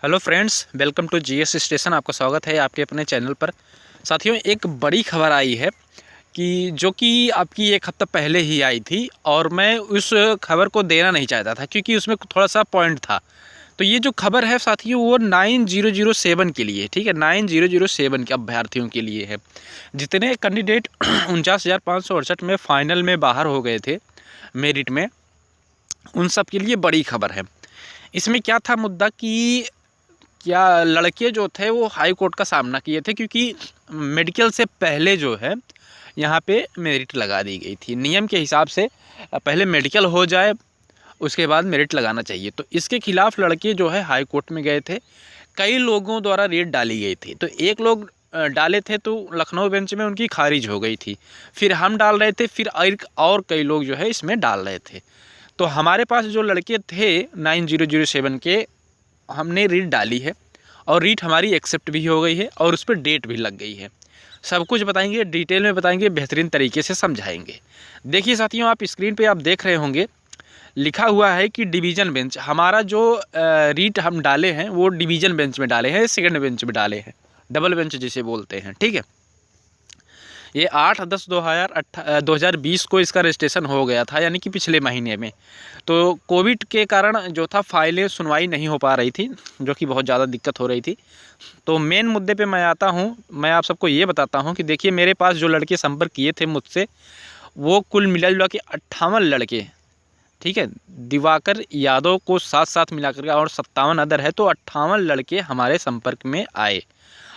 Hello friends, welcome to GS station. आपका स्वागत है आपके अपने चैनल पर। साथियों, एक बड़ी खबर आई है जो कि आपकी एक हफ्ता पहले ही आई थी और मैं उस खबर को देना नहीं चाहता था क्योंकि उसमें थोड़ा सा पॉइंट था। तो ये जो खबर है साथियों वो 9007 के लिए, ठीक है, 9007 के अभ्यर्थियों के लिए है। जितने कैंडिडेट 49,568 में फ़ाइनल में बाहर हो गए थे मेरिट में, उन सब के लिए बड़ी खबर है। इसमें क्या था मुद्दा कि क्या लड़के जो थे वो हाई कोर्ट का सामना किए थे क्योंकि मेडिकल से पहले जो है यहाँ पे मेरिट लगा दी गई थी। नियम के हिसाब से पहले मेडिकल हो जाए उसके बाद मेरिट लगाना चाहिए। तो इसके खिलाफ लड़के जो है हाई कोर्ट में गए थे। कई लोगों द्वारा रेट डाली गई थी। तो एक लोग डाले थे तो लखनऊ बेंच में उनकी खारिज हो गई थी। फिर हम डाल रहे थे, फिर और कई लोग जो है इसमें डाल रहे थे। तो हमारे पास जो लड़के थे 9007 के, हमने रीट डाली है और रीट हमारी एक्सेप्ट भी हो गई है और उस पर डेट भी लग गई है। सब कुछ बताएंगे, डिटेल में बताएंगे, बेहतरीन तरीके से समझाएंगे। देखिए साथियों, आप स्क्रीन पे आप देख रहे होंगे लिखा हुआ है कि डिवीज़न बेंच। हमारा जो रीट हम डाले हैं वो डिवीज़न बेंच में डाले हैं, सेकंड बेंच में डाले हैं, डबल बेंच जिसे बोलते हैं, ठीक है। ये 8/10/2020 को इसका रजिस्ट्रेशन हो गया था, यानी कि पिछले महीने में। तो कोविड के कारण जो था फाइलें सुनवाई नहीं हो पा रही थी, जो कि बहुत ज़्यादा दिक्कत हो रही थी। तो मेन मुद्दे पे मैं आता हूँ। मैं आप सबको ये बताता हूँ कि देखिए, मेरे पास जो लड़के संपर्क किए थे मुझसे, वो कुल मिला जुला के 58 लड़के, ठीक है। दिवाकर यादव को साथ साथ मिला कर और 57 अदर है, तो 58 लड़के हमारे संपर्क में आए।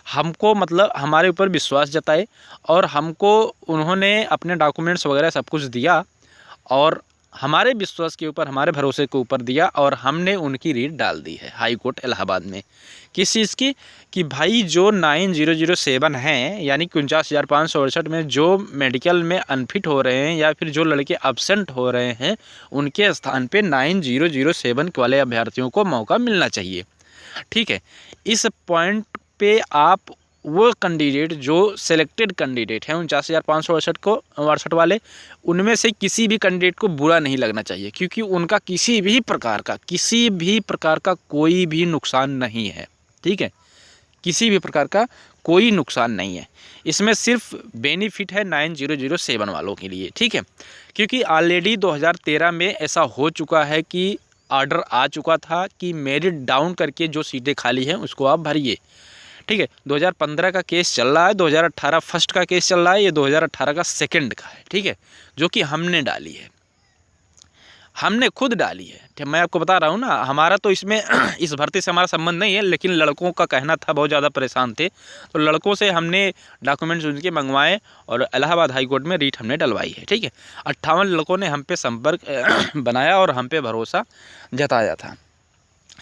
हमको मतलब हमारे ऊपर विश्वास जताए और हमको उन्होंने अपने डॉक्यूमेंट्स वगैरह सब कुछ दिया और हमारे विश्वास के ऊपर, हमारे भरोसे के ऊपर दिया और हमने उनकी रीट डाल दी है हाई कोर्ट इलाहाबाद में। किस चीज़ की? कि भाई जो 9007 हैं, यानी कि 49,568 में जो मेडिकल में अनफिट हो रहे हैं या फिर जो लड़के अब्सेंट हो रहे हैं, उनके स्थान पे 9007 वाले अभ्यर्थियों को मौका मिलना चाहिए, ठीक है। इस पॉइंट पे आप वो कैंडिडेट जो सेलेक्टेड कैंडिडेट हैं 49,568 वाले, उनमें से किसी भी कैंडिडेट को बुरा नहीं लगना चाहिए क्योंकि उनका किसी भी प्रकार का कोई भी नुकसान नहीं है, ठीक है। किसी भी प्रकार का कोई नुकसान नहीं है। इसमें सिर्फ बेनिफिट है 9007 वालों के लिए, ठीक है। क्योंकि ऑलरेडी 2013 में ऐसा हो चुका है कि ऑर्डर आ चुका था कि मेरिट डाउन करके जो सीटें खाली हैं उसको आप भरिए, ठीक है। 2015 का केस चल रहा है, 2018 फर्स्ट का केस चल रहा है, ये 2018 का सेकंड का है, ठीक है, जो कि हमने डाली है, हमने खुद डाली है, ठीक। मैं आपको बता रहा हूँ ना, हमारा तो इसमें इस भर्ती से हमारा संबंध नहीं है, लेकिन लड़कों का कहना था, बहुत ज़्यादा परेशान थे, तो लड़कों से हमने डॉक्यूमेंट्स उनके मंगवाए और इलाहाबाद हाई कोर्ट में रीट हमने डलवाई है, ठीक है। 58 लड़कों ने हम पे संपर्क बनाया और हम पे भरोसा जताया था।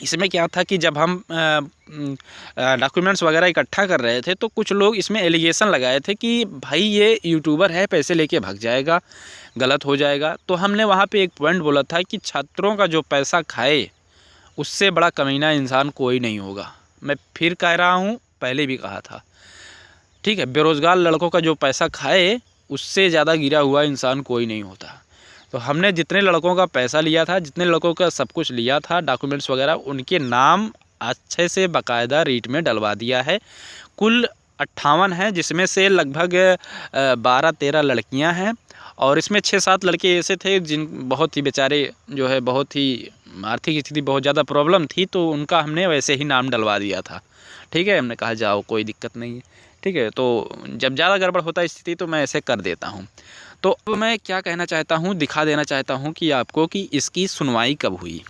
इसमें क्या था कि जब हम डॉक्यूमेंट्स वगैरह इकट्ठा कर रहे थे तो कुछ लोग इसमें एलिगेशन लगाए थे कि भाई ये यूट्यूबर है, पैसे लेके भाग जाएगा, गलत हो जाएगा। तो हमने वहाँ पे एक पॉइंट बोला था कि छात्रों का जो पैसा खाए उससे बड़ा कमीना इंसान कोई नहीं होगा। मैं फिर कह रहा हूँ, पहले भी कहा था, ठीक है। बेरोज़गार लड़कों का जो पैसा खाए उससे ज़्यादा गिरा हुआ इंसान कोई नहीं होता। तो हमने जितने लड़कों का पैसा लिया था, जितने लड़कों का सब कुछ लिया था, डॉक्यूमेंट्स वगैरह, उनके नाम अच्छे से बाकायदा रीट में डलवा दिया है। कुल 58 हैं, जिसमें से लगभग 12-13 लड़कियां हैं और इसमें 6-7 लड़के ऐसे थे जिन बहुत ही बेचारे जो है, बहुत ही आर्थिक स्थिति बहुत ज़्यादा प्रॉब्लम थी, तो उनका हमने वैसे ही नाम डलवा दिया था, ठीक है। हमने कहा जाओ, कोई दिक्कत नहीं है, ठीक है। तो जब ज़्यादा गड़बड़ होता है स्थिति तो मैं ऐसे कर देता हूँ। तो अब मैं क्या कहना चाहता हूँ, दिखा देना चाहता हूँ कि आपको कि इसकी सुनवाई कब हुई।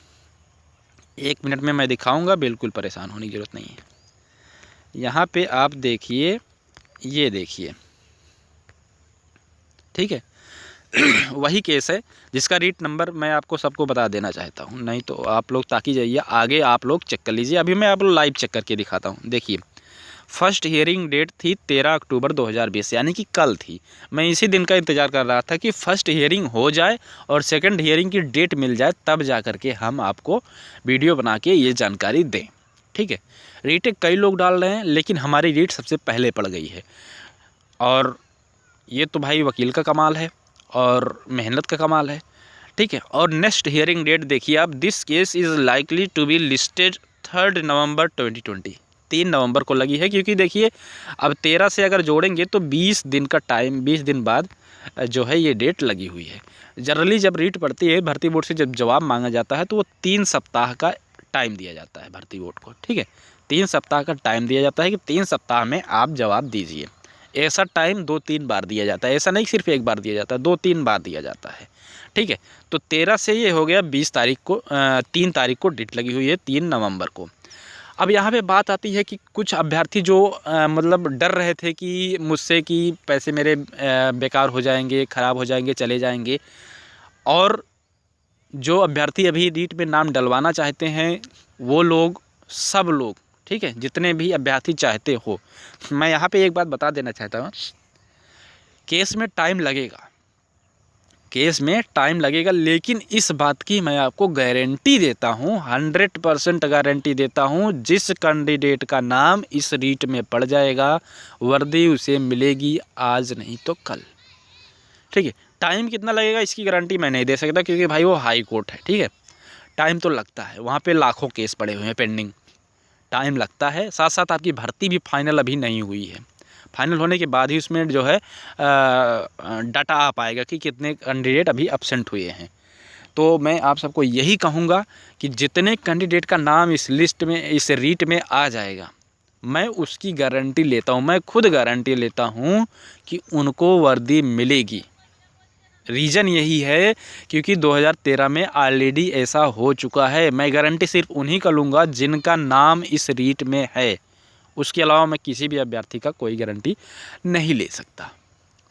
1 मिनट में मैं दिखाऊंगा, बिल्कुल परेशान होने की ज़रूरत नहीं है। यहाँ पे आप देखिए, ये देखिए, ठीक है। वही केस है जिसका रीट नंबर मैं आपको सबको बता देना चाहता हूँ, नहीं तो आप लोग ताकि जाइए आगे, आप लोग चेक कर लीजिए। अभी मैं आप लोग लाइव चेक करके दिखाता हूँ। देखिए, फर्स्ट हियरिंग डेट थी 13 अक्टूबर 2020, यानी कि कल थी। मैं इसी दिन का इंतज़ार कर रहा था कि फर्स्ट हियरिंग हो जाए और सेकंड हियरिंग की डेट मिल जाए, तब जा कर के हम आपको वीडियो बना के ये जानकारी दें, ठीक है। रीटें कई लोग डाल रहे हैं, लेकिन हमारी रीट सबसे पहले पड़ गई है और ये तो भाई वकील का कमाल है और मेहनत का कमाल है, ठीक है। और नेक्स्ट हियरिंग डेट देखिए आप, this case is likely to be listed 3 November 2020, 3 नवंबर को लगी है। क्योंकि देखिए अब 13 से अगर जोड़ेंगे तो 20 दिन का टाइम, 20 दिन बाद जो है ये डेट लगी हुई है। जनरली जब रीट पड़ती है भर्ती बोर्ड से, जब जवाब मांगा जाता है तो वो 3 सप्ताह का टाइम दिया जाता है भर्ती बोर्ड को, ठीक है। 3 सप्ताह का टाइम दिया जाता है कि 3 सप्ताह में आप जवाब दीजिए। ऐसा टाइम 2-3 बार दिया जाता है, ऐसा नहीं सिर्फ एक बार दिया जाता है, 2-3 बार दिया जाता है, ठीक है। तो 13 से ये हो गया 20 तारीख को, 3 तारीख को डेट लगी हुई है, 3 नवंबर को। अब यहाँ पे बात आती है कि कुछ अभ्यर्थी जो मतलब डर रहे थे कि मुझसे कि पैसे मेरे बेकार हो जाएंगे, ख़राब हो जाएंगे, चले जाएंगे, और जो अभ्यर्थी अभी रीट में नाम डलवाना चाहते हैं वो लोग, सब लोग, ठीक है, जितने भी अभ्यर्थी चाहते हो, मैं यहाँ पे एक बात बता देना चाहता हूँ, केस में टाइम लगेगा, केस में टाइम लगेगा, लेकिन इस बात की मैं आपको गारंटी देता हूँ, 100% गारंटी देता हूँ, जिस कैंडिडेट का नाम इस रीट में पड़ जाएगा वर्दी उसे मिलेगी आज नहीं तो कल, ठीक है। टाइम कितना लगेगा इसकी गारंटी मैं नहीं दे सकता, क्योंकि भाई वो हाई कोर्ट है, ठीक है। टाइम तो लगता है, वहाँ पे लाखों केस पड़े हुए हैं पेंडिंग, टाइम लगता है। साथ साथ आपकी भर्ती भी फाइनल अभी नहीं हुई है, फाइनल होने के बाद ही उसमें जो है डाटा आ पाएगा कि कितने कैंडिडेट अभी एब्सेंट हुए हैं। तो मैं आप सबको यही कहूँगा कि जितने कैंडिडेट का नाम इस लिस्ट में, इस रीट में आ जाएगा, मैं उसकी गारंटी लेता हूँ, मैं खुद गारंटी लेता हूँ कि उनको वर्दी मिलेगी। रीज़न यही है क्योंकि 2013 में ऑलरेडी ऐसा हो चुका है। मैं गारंटी सिर्फ उन्हीं का लूँगा जिनका नाम इस रीट में है, उसके अलावा मैं किसी भी अभ्यर्थी का कोई गारंटी नहीं ले सकता,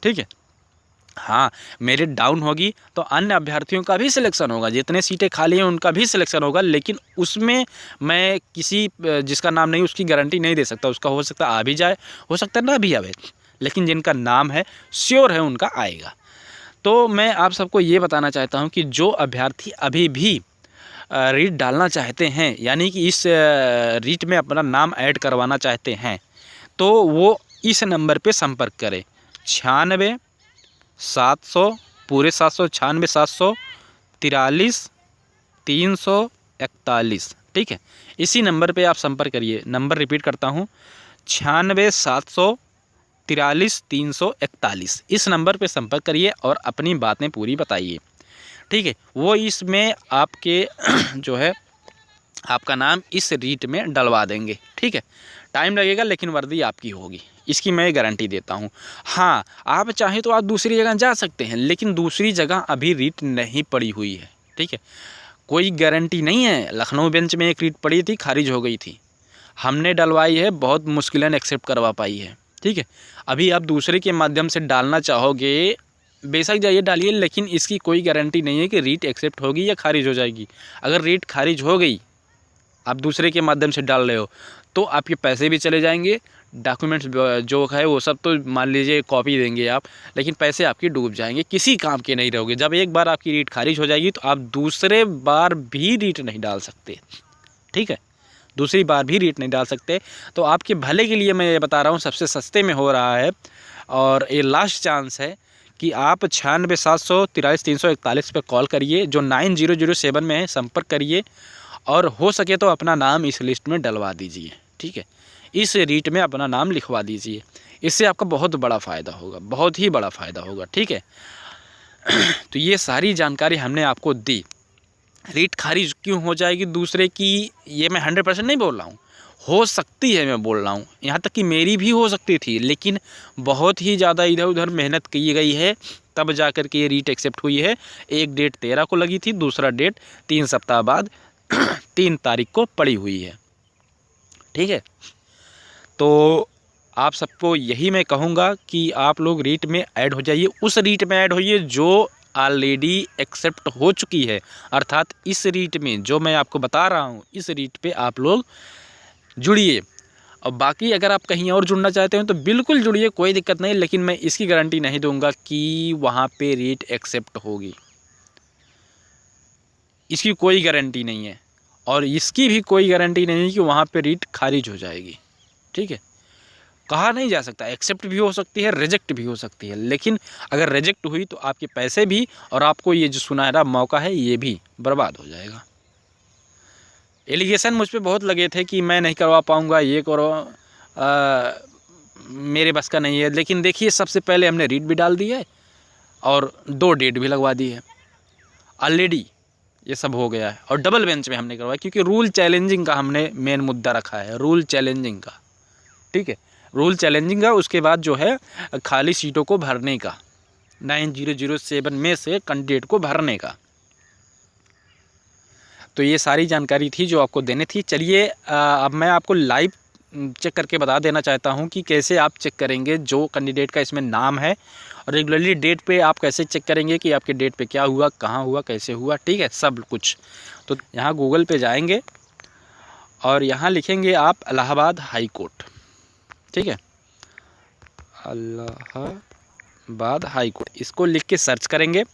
ठीक है। हाँ, मेरिट डाउन होगी तो अन्य अभ्यर्थियों का भी सिलेक्शन होगा, जितने सीटें खाली हैं उनका भी सिलेक्शन होगा, लेकिन उसमें मैं किसी जिसका नाम नहीं उसकी गारंटी नहीं दे सकता। उसका हो सकता आ भी जाए, हो सकता ना भी आवे, लेकिन जिनका नाम है श्योर है उनका आएगा। तो मैं आप सबको ये बताना चाहता हूँ कि जो अभ्यर्थी अभी भी रीट डालना चाहते हैं, यानी कि इस रीट में अपना नाम ऐड करवाना चाहते हैं, तो वो इस नंबर पे संपर्क करें, 96 700 पूरे 700 96 700 43 341, ठीक है। इसी नंबर पे आप संपर्क करिए। नंबर रिपीट करता हूँ, 96 700 43 341, इस नंबर पे संपर्क करिए और अपनी बातें पूरी बताइए, ठीक है। वो इसमें आपके जो है आपका नाम इस रीट में डलवा देंगे, ठीक है। टाइम लगेगा लेकिन वर्दी आपकी होगी, इसकी मैं गारंटी देता हूँ। हाँ, आप चाहें तो आप दूसरी जगह जा सकते हैं, लेकिन दूसरी जगह अभी रीट नहीं पड़ी हुई है, ठीक है। कोई गारंटी नहीं है। लखनऊ बेंच में एक रीट पड़ी थी, खारिज हो गई थी, हमने डलवाई है, बहुत मुश्किलें एक्सेप्ट करवा पाई है, ठीक है। अभी आप दूसरे के माध्यम से डालना चाहोगे, बेशक जाइए डालिए, लेकिन इसकी कोई गारंटी नहीं है कि रीट एक्सेप्ट होगी या खारिज हो जाएगी। अगर रीट खारिज हो गई, आप दूसरे के माध्यम से डाल रहे हो, तो आपके पैसे भी चले जाएंगे, डॉक्यूमेंट्स जो है वो सब तो मान लीजिए कॉपी देंगे आप, लेकिन पैसे आपके डूब जाएंगे, किसी काम के नहीं रहोगे। जब एक बार आपकी रीट खारिज हो जाएगी तो आप दूसरे बार भी रीट नहीं डाल सकते, ठीक है, दूसरी बार भी रीट नहीं डाल सकते। तो आपके भले के लिए मैं ये बता रहा हूँ, सबसे सस्ते में हो रहा है और ये लास्ट चांस है कि आप 96 700 43 341 पे कॉल करिए, जो 9007 में है, संपर्क करिए और हो सके तो अपना नाम इस लिस्ट में डलवा दीजिए, ठीक है। इस रीट में अपना नाम लिखवा दीजिए, इससे आपका बहुत बड़ा फ़ायदा होगा, बहुत ही बड़ा फ़ायदा होगा, ठीक है। तो ये सारी जानकारी हमने आपको दी। रीट खारिज क्यों हो जाएगी दूसरे की, ये मैं 100% नहीं बोल रहा हूँ, हो सकती है, मैं बोल रहा हूँ, यहाँ तक कि मेरी भी हो सकती थी, लेकिन बहुत ही ज़्यादा इधर उधर मेहनत की गई है, तब जा कर के ये रीट एक्सेप्ट हुई है। एक डेट 13 को लगी थी, दूसरा डेट 3 सप्ताह बाद 3 तारीख को पड़ी हुई है, ठीक है। तो आप सबको यही मैं कहूँगा कि आप लोग रीट में ऐड हो जाइए, उस रीट में ऐड होइए जो ऑलरेडी एक्सेप्ट हो चुकी है, अर्थात इस रीट में जो मैं आपको बता रहा हूँ, इस रीट पे आप लोग जुड़िए। और बाकी अगर आप कहीं और जुड़ना चाहते हैं तो बिल्कुल जुड़िए, कोई दिक्कत नहीं, लेकिन मैं इसकी गारंटी नहीं दूंगा कि वहाँ पे रीट एक्सेप्ट होगी, इसकी कोई गारंटी नहीं है, और इसकी भी कोई गारंटी नहीं है कि वहाँ पे रीट खारिज हो जाएगी, ठीक है। कहा नहीं जा सकता, एक्सेप्ट भी हो सकती है, रिजेक्ट भी हो सकती है, लेकिन अगर रिजेक्ट हुई तो आपके पैसे भी और आपको ये जो सुनहरा मौका है ये भी बर्बाद हो जाएगा। एलिगेशन मुझ पे बहुत लगे थे कि मैं नहीं करवा पाऊँगा, ये करो, मेरे बस का नहीं है। लेकिन देखिए, सबसे पहले हमने रीट भी डाल दी है और 2 डेट भी लगवा दी है। ऑलरेडी ये सब हो गया है और डबल बेंच में हमने करवाया, क्योंकि रूल चैलेंजिंग का हमने मेन मुद्दा रखा है, रूल चैलेंजिंग का। ठीक है, रूल चैलेंजिंग का, उसके बाद जो है खाली सीटों को भरने का, 9007 में से कैंडिडेट को भरने का। तो ये सारी जानकारी थी जो आपको देनी थी। चलिए अब मैं आपको लाइव चेक करके बता देना चाहता हूँ कि कैसे आप चेक करेंगे जो कैंडिडेट का इसमें नाम है, और रेगुलरली डेट पे आप कैसे चेक करेंगे कि आपके डेट पे क्या हुआ, कहाँ हुआ, कैसे हुआ। ठीक है, सब कुछ। तो यहाँ गूगल पे जाएंगे और यहाँ लिखेंगे आप इलाहाबाद हाई कोर्ट। ठीक है, इलाहाबाद हाई कोर्ट, इसको लिख के सर्च करेंगे।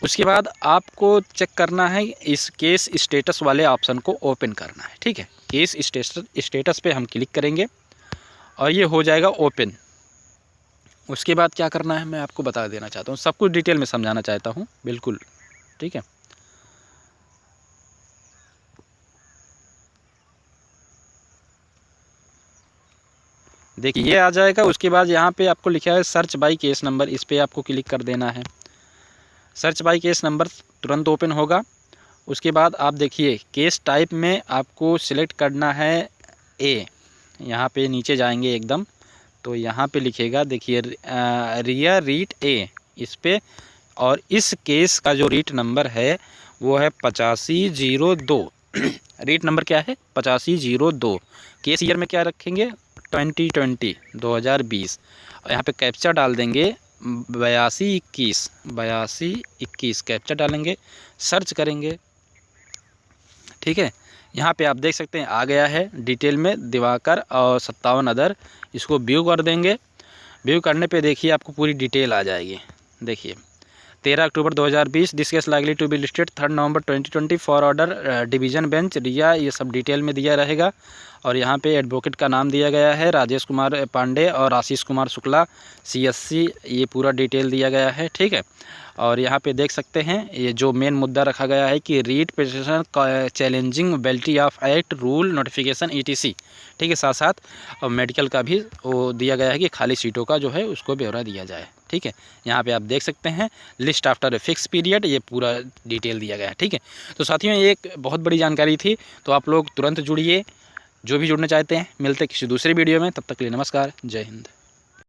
उसके बाद आपको चेक करना है, इस केस स्टेटस वाले ऑप्शन को ओपन करना है। ठीक है, केस स्टेटस पे हम क्लिक करेंगे और ये हो जाएगा ओपन। उसके बाद क्या करना है मैं आपको बता देना चाहता हूँ, सब कुछ डिटेल में समझाना चाहता हूँ बिल्कुल। ठीक है, देखिए ये आ जाएगा। उसके बाद यहाँ पे आपको लिखा है सर्च बाय केस नंबर, इस पर आपको क्लिक कर देना है। सर्च बाय केस नंबर तुरंत ओपन होगा। उसके बाद आप देखिए केस टाइप में आपको सिलेक्ट करना है ए। यहाँ पे नीचे जाएंगे एकदम, तो यहाँ पे लिखेगा, देखिए रिया रीट ए, इस पे। और इस केस का जो रीट नंबर है वो है 8502। रीट नंबर क्या है? 8502। केस ईयर में क्या रखेंगे? 2020। और यहाँ पे कैप्चा डाल देंगे 8221 कैप्चा डालेंगे, सर्च करेंगे। ठीक है, यहाँ पे आप देख सकते हैं आ गया है डिटेल में दिवाकर और 57 अदर। इसको व्यू कर देंगे। व्यू करने पे देखिए आपको पूरी डिटेल आ जाएगी। देखिए 13 October 2020, this case likely to be listed 3 November 2020 for order division bench Rhea, ये सब डिटेल में दिया रहेगा। और यहाँ पे एडवोकेट का नाम दिया गया है राजेश कुमार पांडे और आशीष कुमार शुक्ला, CSC, ये पूरा डिटेल दिया गया है। ठीक है, और यहाँ पे देख सकते हैं ये जो मेन मुद्दा रखा गया है कि writ petition challenging validity of act rule notification ETC। ठीक है, साथ साथ और मेडिकल का भी वो दिया गया है कि खाली सीटों का जो है उसको ब्यौरा दिया जाए। ठीक है, यहाँ पे आप देख सकते हैं list after a fix period, ये पूरा डिटेल दिया गया है। ठीक है, तो साथियों ये एक बहुत बड़ी जानकारी थी, तो आप लोग तुरंत जुड़िए जो भी जुड़ना चाहते हैं। मिलते हैं किसी दूसरे वीडियो में, तब तक के लिए नमस्कार, जय हिंद।